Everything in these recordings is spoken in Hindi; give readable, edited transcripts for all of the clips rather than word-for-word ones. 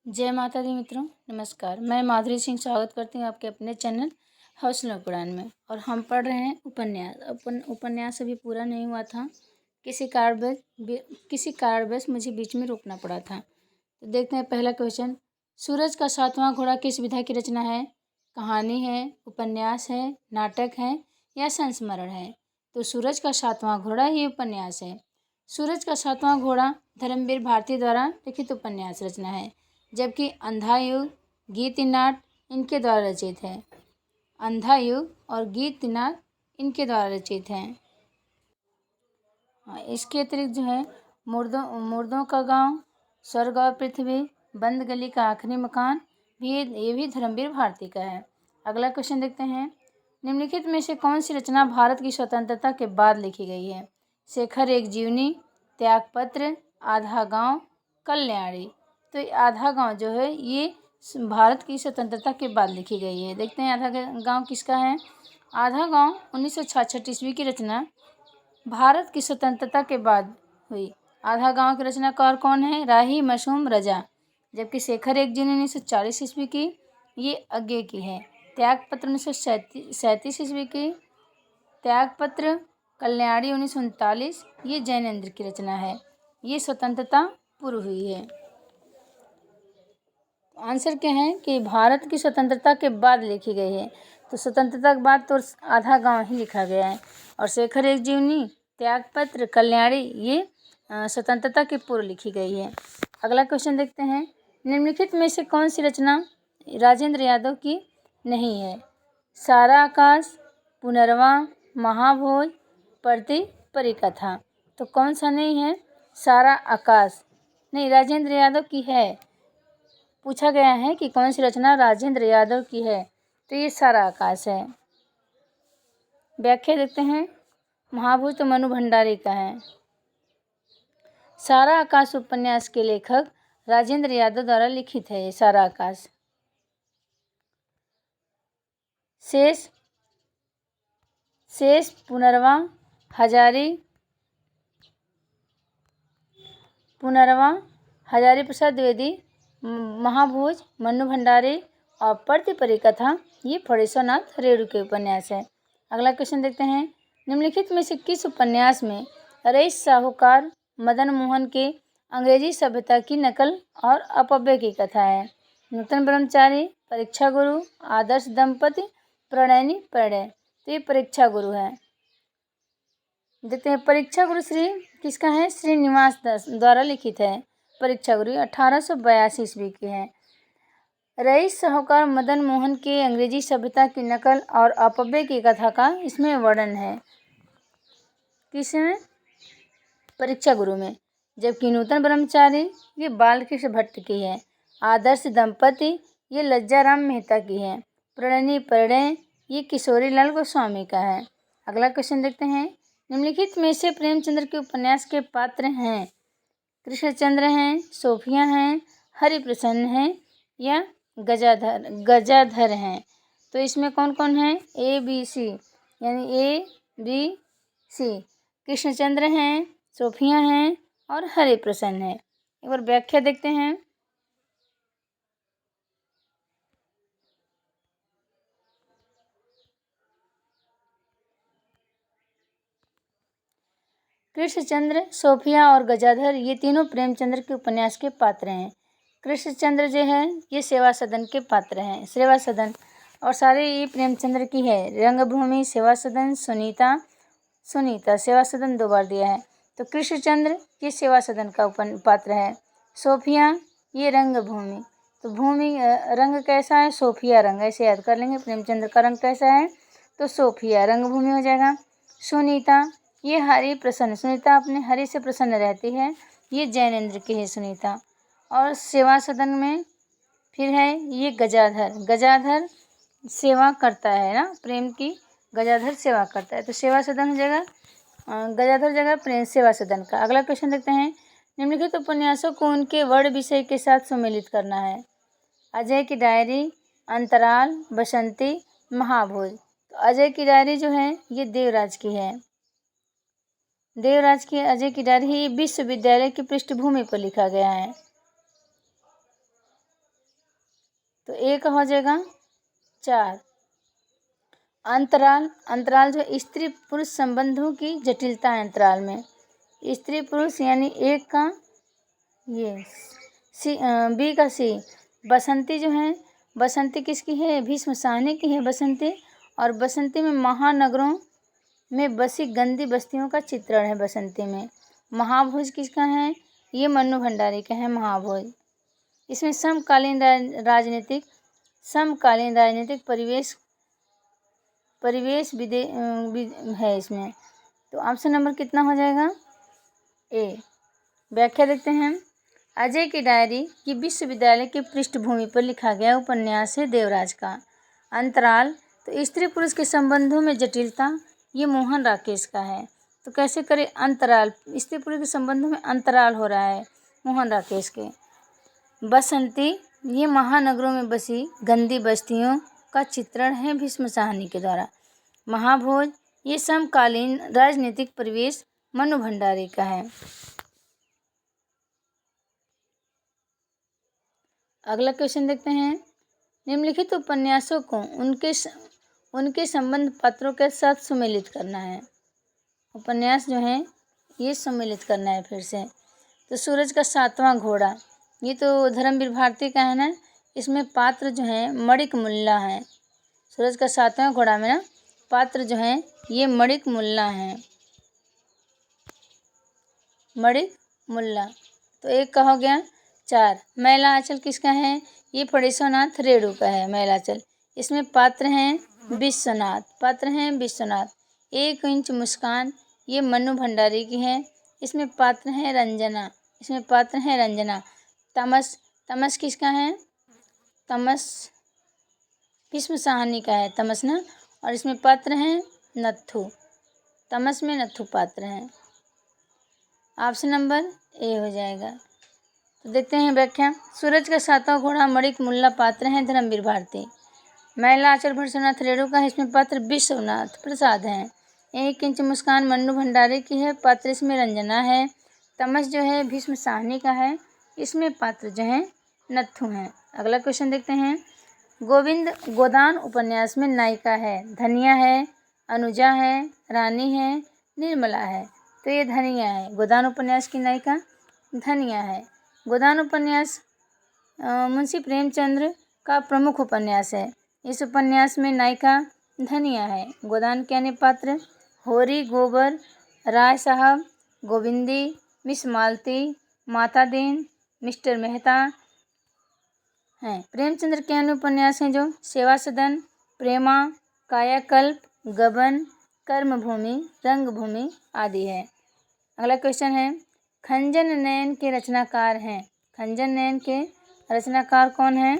जय माता दी मित्रों, नमस्कार। मैं माधुरी सिंह स्वागत करती हूँ आपके अपने चैनल हौसला पुराण में। और हम पढ़ रहे हैं उपन्यास। उपन्यास अभी पूरा नहीं हुआ था, किसी कारणवश मुझे बीच में रोकना पड़ा था। तो देखते हैं पहला क्वेश्चन। सूरज का सातवां घोड़ा किस विधा की रचना है? कहानी है, उपन्यास है, नाटक है या संस्मरण है? तो सूरज का सातवां घोड़ा ये उपन्यास है। सूरज का सातवां घोड़ा धर्मवीर भारती द्वारा लिखित उपन्यास रचना है, जबकि अंधा युग, गीत नाट इनके द्वारा रचित है। अंधा युग और गीत नाट इनके द्वारा रचित हैं। इसके अतिरिक्त जो है मुर्दों का गांव, स्वर्ग और पृथ्वी, बंद गली का आखिरी मकान भी ये भी धर्मवीर भारती का है। अगला क्वेश्चन देखते हैं। निम्नलिखित में से कौन सी रचना भारत की स्वतंत्रता के बाद लिखी गई है? शेखर एक जीवनी, त्यागपत्र, आधा गांव, कल्याणी। तो आधा गांव जो है ये भारत की स्वतंत्रता के बाद लिखी गई है। देखते हैं आधा गांव किसका है। आधा गांव 1966 ईस्वी की रचना भारत की स्वतंत्रता के बाद हुई। आधा गांव की रचनाकार कौन है? राही मशहूम रजा। जबकि शेखर एक जीवनी 1940 ईस्वी की, ये आगे की है। त्यागपत्र 1937 ईस्वी की, त्यागपत्र, कल्याणी 1939, ये जैनेन्द्र की रचना है। ये स्वतंत्रता पूर्व हुई है। आंसर क्या है कि भारत की स्वतंत्रता के बाद लिखी गई है। तो स्वतंत्रता के बाद तो आधा गांव ही लिखा गया है। और शेखर एक जीवनी, त्यागपत्र, कल्याणी ये स्वतंत्रता के पूर्व लिखी गई है। अगला क्वेश्चन देखते हैं। निम्नलिखित में से कौन सी रचना राजेंद्र यादव की नहीं है? सारा आकाश, पुनर्वा, महाभोज, प्रति परिकथा। तो कौन सा नहीं है? सारा आकाश नहीं, राजेंद्र यादव की है। पूछा गया है कि कौन सी रचना राजेंद्र यादव की है, तो ये सारा आकाश है। व्याख्या देखते हैं। महाभोज तो मनु भंडारी का है। सारा आकाश उपन्यास के लेखक राजेंद्र यादव द्वारा लिखित है। ये सारा आकाश। शेष, पुनर्वा, हजारी प्रसाद द्विवेदी, महाभोज मनु भंडारी और प्रति परिकथा ये फणीश्वरनाथ रेणु के उपन्यास है। अगला क्वेश्चन देखते हैं। निम्नलिखित में से किस उपन्यास में रईस साहूकार मदन मोहन के अंग्रेजी सभ्यता की नकल और अपव्यय की कथा है? नूतन ब्रह्मचारी, परीक्षा गुरु, आदर्श दंपति, प्रणयनी प्रणय। तो ये परीक्षा गुरु है। देखते हैं परीक्षा गुरु श्री किसका है? श्रीनिवास दास द्वारा लिखित है। परीक्षा गुरु 1882 ईस्वी की है। रईस साहूकार मदन मोहन के अंग्रेजी सभ्यता की नकल और अपव्यय की कथा का इसमें वर्णन है। किसमें? परीक्षा गुरु में। जबकि नूतन ब्रह्मचारी ये बालकृष्ण भट्ट की है। आदर्श दंपति ये लज्जाराम मेहता की है। प्रणयनी प्रणय ये किशोरी लाल गोस्वामी का है। अगला क्वेश्चन देखते हैं। निम्नलिखित में से प्रेमचंद्र के उपन्यास के पात्र हैं? कृष्णचंद्र हैं, सोफिया हैं, हरिप्रसन्न हैं या गजाधर हैं? तो इसमें कौन कौन है? ए बी सी, यानी ए बी सी। कृष्णचंद्र हैं, सोफिया हैं और हरिप्रसन्न है। एक बार व्याख्या देखते हैं। कृष्णचंद्र, सोफिया और गजाधर ये तीनों प्रेमचंद्र के उपन्यास के पात्र हैं। कृष्णचंद्र जो है ये सेवा सदन के पात्र हैं। सेवा सदन और सारे ये प्रेमचंद्र की है। रंगभूमि, सेवा सदन, सुनीता सेवा सदन 2 बार दिया है। तो कृष्णचंद्र ये सेवा सदन का पात्र है। सोफिया ये रंगभूमि। तो भूमि रंग कैसा है? सोफिया रंग, ऐसे याद कर लेंगे। प्रेमचंद्र का रंग कैसा है? तो सोफिया रंगभूमि हो जाएगा। सुनीता ये हरि प्रसन्न, सुनीता अपने हरि से प्रसन्न रहती है, ये जैनेन्द्र की है सुनीता। और सेवा सदन में फिर है ये गजाधर सेवा करता है ना, प्रेम की गजाधर सेवा करता है। तो सेवा सदन हो जाएगा गजाधर जगह प्रेम सेवा सदन का। अगला क्वेश्चन देखते हैं। निम्नलिखित उपन्यासों को उनके वर्ण विषय के साथ सम्मिलित करना है। अजय की डायरी, अंतराल, बसंती, महाभोज। तो अजय की डायरी जो है ये देवराज की है। देवराज की अजय की डायरी ही विश्वविद्यालय की पृष्ठभूमि पर लिखा गया है। तो ए का हो जाएगा 4। अंतराल, अंतराल जो स्त्री पुरुष संबंधों की जटिलता है अंतराल में। स्त्री पुरुष यानी एक का ये बी का सी। बसंती जो है, बसंती किसकी है? भीष्म साहनी की है बसंती। और बसंती में महानगरों में बसी गंदी बस्तियों का चित्रण है बसंती में। महाभोज किसका है? ये मन्नू भंडारी का है महाभोज। इसमें समकालीन राजनीतिक परिवेश है इसमें। तो ऑप्शन नंबर कितना हो जाएगा? ए। व्याख्या देखते हैं। अजय की डायरी की विश्वविद्यालय की पृष्ठभूमि पर लिखा गया उपन्यास है देवराज का। अंतराल, तो स्त्री पुरुष के संबंधों में जटिलता, ये मोहन राकेश का है। तो कैसे करें? अंतराल, स्त्री पुरुष के संबंधों में अंतराल हो रहा है मोहन राकेश के। बसंती, ये महानगरों में बसी गंदी बस्तियों का चित्रण है भीष्म साहनी के द्वारा। महाभोज, ये समकालीन राजनीतिक परिवेश मन्नू भंडारी का है। अगला क्वेश्चन देखते हैं। निम्नलिखित उपन्यासों को उनके संबंध पात्रों के साथ सुमेलित करना है। उपन्यास जो है ये सम्मिलित करना है फिर से। तो सूरज का 7वां घोड़ा, ये तो धर्मवीर भारती का है ना। इसमें पात्र जो है मणिक मुल्ला है। सूरज का 7वां घोड़ा में ना पात्र जो है ये मणिक मुल्ला हैं। मणिक मुल्ला। तो एक का हो गया 4। मैला आंचल किसका है? ये फणीश्वरनाथ रेणु का है मैलाचल। इसमें पात्र हैं विश्वनाथ। 1 इंच मुस्कान, ये मन्नू भंडारी की है। इसमें पात्र हैं रंजना। तमस किसका है? तमस भीष्म साहनी का है तमस ना। और इसमें पात्र हैं नत्थु। तमस में नत्थु पात्र हैं। ऑप्शन नंबर ए हो जाएगा। तो देखते हैं व्याख्या। सूरज का 7वां घोड़ा मणिक मुल्ला पात्र हैं धर्मवीर भारती। मैला आंचल फणीश्वरनाथ रेणु का है। इसमें पात्र विश्वनाथ प्रसाद हैं। 1 इंच मुस्कान मन्नू भंडारी की है। पात्र इसमें रंजना है। तमस जो है भीष्म साहनी का है। इसमें पात्र जो है नत्थु हैं। अगला क्वेश्चन देखते हैं। गोविंद गोदान उपन्यास में नायिका है धनिया है, अनुजा है, रानी है, निर्मला है। तो ये धनिया है। गोदान उपन्यास की नायिका धनिया है। गोदान उपन्यास मुंशी प्रेमचंद्र का प्रमुख उपन्यास है। इस उपन्यास में नायिका धनिया है। गोदान के अन्य पात्र होरी, गोबर, राय साहब, गोविंदी, मिस मालती, माता दीन, मिस्टर मेहता हैं। प्रेमचंद्र के अन्य उपन्यास हैं जो सेवा सदन, प्रेमा, कायाकल्प, गबन, कर्मभूमि, रंगभूमि आदि है। अगला क्वेश्चन है। खंजन नयन के रचनाकार हैं। खंजन नयन के रचनाकार कौन हैं?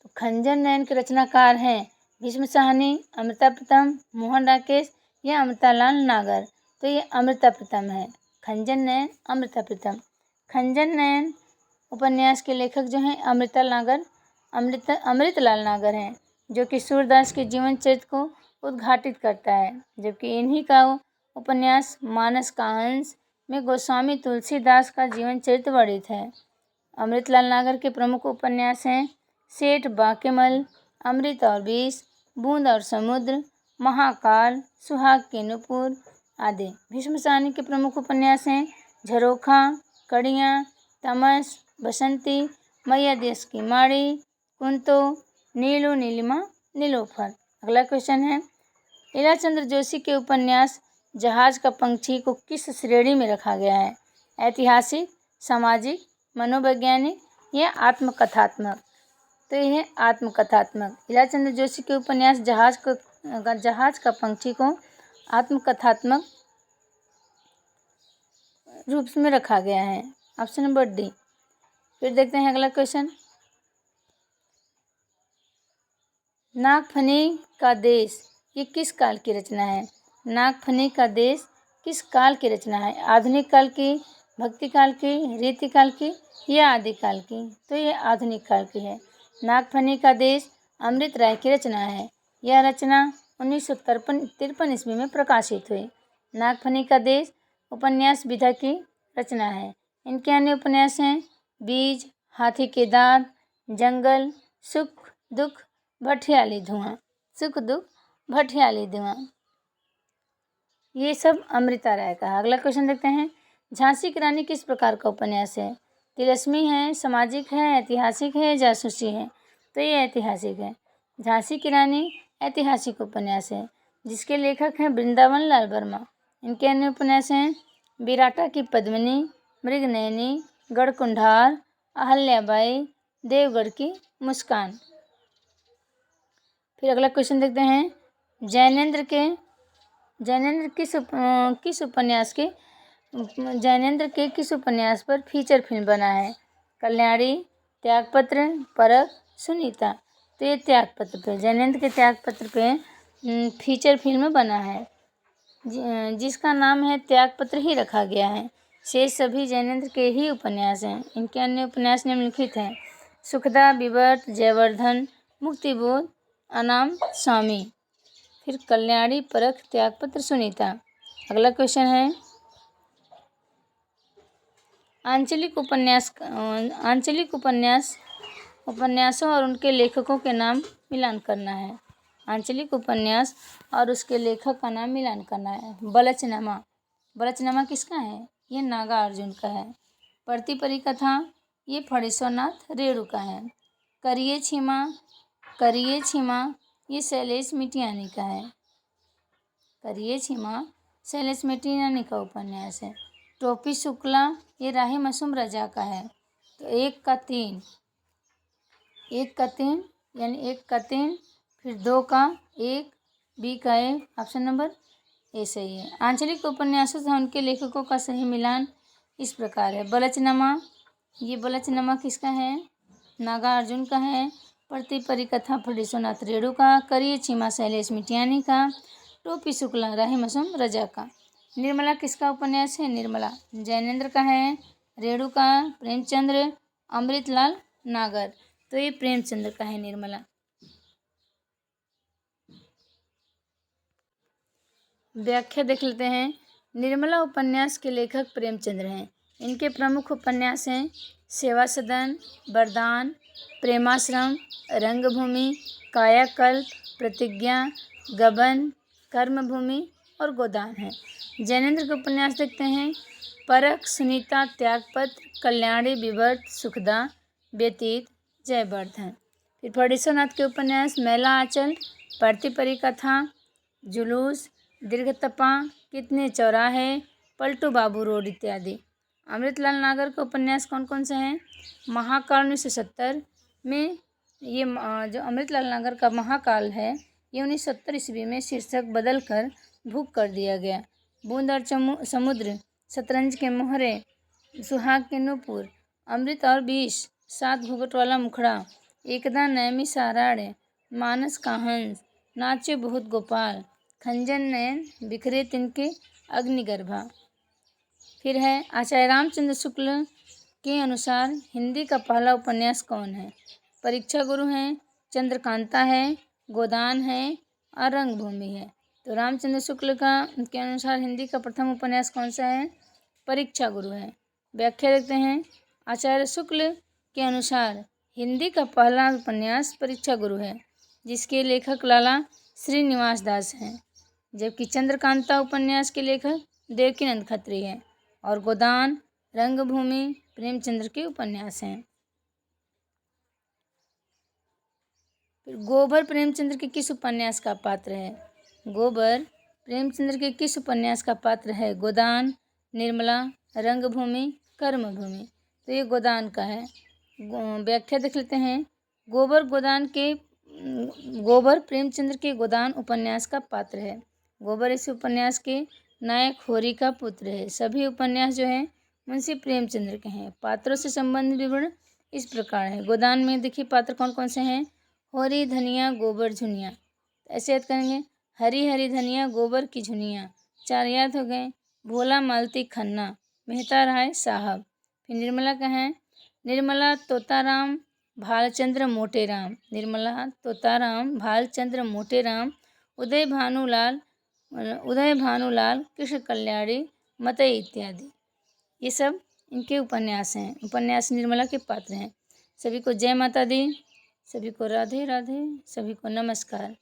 तो खंजन नयन के रचनाकार हैं भीष्म साहनी, अमृता प्रीतम, मोहन राकेश या अमृतालाल नागर। तो ये अमृता प्रीतम है। खंजन नयन, अमृता प्रीतम। खंजन नयन उपन्यास के लेखक जो हैं अमृतलाल नागर हैं, जो कि सूरदास के जीवन चरित्र को उद्घाटित करता है। जबकि इन्हीं का उपन्यास मानस का हंस में गोस्वामी तुलसीदास का जीवन चरित्र वर्णित है। अमृतलाल नागर के प्रमुख उपन्यास हैं सेठ बाकेमल, अमृत और विष, बूंद और समुद्र, महाकाल, सुहाग के नुपुर आदि। भीष्म साहनी के प्रमुख उपन्यास हैं झरोखा, कड़ियाँ, तमस, बसंती, मैया देश की माड़ी, कुंतो, नीलू नीलिमा, नीलोफर। अगला क्वेश्चन है। लीलाचंद्र जोशी के उपन्यास जहाज का पंछी को किस श्रेणी में रखा गया है? ऐतिहासिक, सामाजिक, मनोवैज्ञानिक या आत्मकथात्मक? तो यह है आत्मकथात्मक। लीलाचंद्र जोशी के उपन्यास जहाज का पंछी को आत्मकथात्मक रूप में रखा गया है। Option number D. फिर देखते हैं अगला क्वेश्चन। नागफनी का देश ये किस काल की रचना है? नागफनी का देश किस काल की रचना है? आधुनिक काल की, भक्ति काल की, रीति काल की या आदिकाल की? तो ये आधुनिक काल की है। नागफनी का देश अमृत राय की रचना है। यह रचना 1953 ईस्वी में प्रकाशित हुई। नागफनी का देश उपन्यास विधा की रचना है। इनके अन्य उपन्यास हैं बीज, हाथी के दांत, जंगल, सुख दुख भठियाली धुआं, सुख दुख भठियाली धुआं। ये सब अमृता राय का है। अगला क्वेश्चन देखते हैं, झांसी की रानी किस प्रकार का उपन्यास है? तिलस्मी है, सामाजिक है, ऐतिहासिक है, जासूसी है? तो ये ऐतिहासिक है। झांसी की रानी ऐतिहासिक उपन्यास है जिसके लेखक हैं वृंदावन लाल वर्मा। इनके अन्य उपन्यास हैं विराटा की पद्मिनी, मृगनयनी, गढ़कुंडार, अहल्याबाई, देवगढ़ की मुस्कान। फिर अगला क्वेश्चन देखते हैं, जैनेन्द्र के किस उपन्यास पर फीचर फिल्म बना है? कल्याणी, त्यागपत्र, परख, सुनीता? तो ये त्यागपत्र पे, जैनेन्द्र के त्यागपत्र पे फीचर फिल्म बना है जिसका नाम है त्यागपत्र ही रखा गया है। शेष सभी जैनेन्द्र के ही उपन्यास हैं। इनके अन्य उपन्यास निम्नलिखित हैं, सुखदा, विवर्त, जयवर्धन, मुक्तिबोध, अनाम स्वामी। फिर कल्याणी, परख, त्यागपत्र, सुनीता। अगला क्वेश्चन है, आंचलिक उपन्यासों और उनके लेखकों के नाम मिलान करना है। आंचलिक उपन्यास और उसके लेखक का नाम मिलान करना है। बलचनामा किसका है? ये नागार्जुन का है। पढ़ती परिकथा ये फणीश्वरनाथ रेणु का है। करिए छिमा ये शैलेश मिटियानी का है। करिए छिमा शैलेश मिटियानी का उपन्यास है। टोपी शुक्ला ये राही मासूम रजा का है। तो एक का तीन यानी एक का तीन, फिर दो का एक, बी का एक, ऑप्शन नंबर ए सही है। आंचलिक उपन्यासों से उनके लेखकों का सही मिलान इस प्रकार है। बलचनामा किसका है? नागार्जुन का है। पढ़ती परिकथा फणीश्वरनाथ रेणु का। करिए छिमा शैलेश मिटियानी का। टोपी शुक्ला राही मासूम रजा का। निर्मला किसका उपन्यास है? निर्मला जैनेन्द्र का है। रेणु का प्रेमचंद्र, अमृतलाल नागर। तो ये प्रेमचंद्र का है निर्मला। व्याख्या देख लेते हैं। निर्मला उपन्यास के लेखक प्रेमचंद्र हैं। इनके प्रमुख उपन्यास हैं सेवा सदन, वरदान, प्रेमाश्रम, रंगभूमि, कायाकल्प, प्रतिज्ञा, गबन, कर्मभूमि और गोदान है। जैनेन्द्र के उपन्यास देखते हैं, परख, सुनीता, त्यागपत्र, कल्याणी, विवर्त, सुखदा, व्यतीत, जयवर्धन। फिर फणीश्वरनाथ के उपन्यास मैला आंचल, पढ़ती परिकथा, जुलूस, दीर्घतपा, कितने चौराहे, पलटू बाबू रोड इत्यादि। अमृतलाल नागर के उपन्यास कौन कौन से हैं? महाकाल 1970 में, ये जो अमृतलाल नागर का महाकाल है ये 1970 ईस्वी में शीर्षक बदल कर भूख कर दिया गया। बूंद और समुद्र, शतरंज के मोहरे, सुहाग के नूपुर, अमृत और विष, 7 घूंघट वाला मुखड़ा, एकदा नैमी साराड़े, मानस का हंस, नाचे बहुत गोपाल, खंजन नयन, बिखरे तिनके, अग्निगर्भा। फिर है आचार्य रामचंद्र शुक्ल के अनुसार हिंदी का पहला उपन्यास कौन है? परीक्षा गुरु है, चंद्रकांता है, गोदान है और रंगभूमि है। तो रामचंद्र शुक्ल के अनुसार हिंदी का प्रथम उपन्यास कौन सा है? परीक्षा गुरु है। व्याख्या देखते हैं। आचार्य शुक्ल के अनुसार हिंदी का पहला उपन्यास परीक्षा गुरु है जिसके लेखक लाला श्रीनिवास दास हैं, जबकि चंद्रकांता उपन्यास के लेखक देवकीनंद खत्री हैं और गोदान, रंगभूमि प्रेमचंद्र के उपन्यास हैं। फिर गोबर प्रेमचंद्र के किस उपन्यास का पात्र है? गोबर प्रेमचंद्र के किस उपन्यास का पात्र है? गोदान, निर्मला, रंगभूमि, कर्मभूमि। तो ये गोदान का है। व्याख्या देख लेते हैं। गोबर प्रेमचंद्र के गोदान उपन्यास का पात्र है। गोबर इस उपन्यास के नायक होरी का पुत्र है। सभी उपन्यास जो हैं मुंशी प्रेमचंद्र के हैं। पात्रों से संबंधित विवरण इस प्रकार है। गोदान में देखिए पात्र कौन कौन से हैं? होरी, धनिया, गोबर, झुनिया। ऐसे याद करेंगे, हरी हरी धनिया, गोबर की झुनिया। 4 याद हो गए। भोला, मालती, खन्ना, मेहता राय साहब। फिर निर्मला का है निर्मला, तोताराम, भालचंद्र मोटेराम। निर्मला, तोताराम, भालचंद्र मोटेराम, उदय भानुलाल, कृष्ण कल्याणी, मतई इत्यादि। ये सब इनके उपन्यास हैं। उपन्यास निर्मला के पात्र हैं। सभी को जय माता दी, सभी को राधे राधे, सभी को नमस्कार।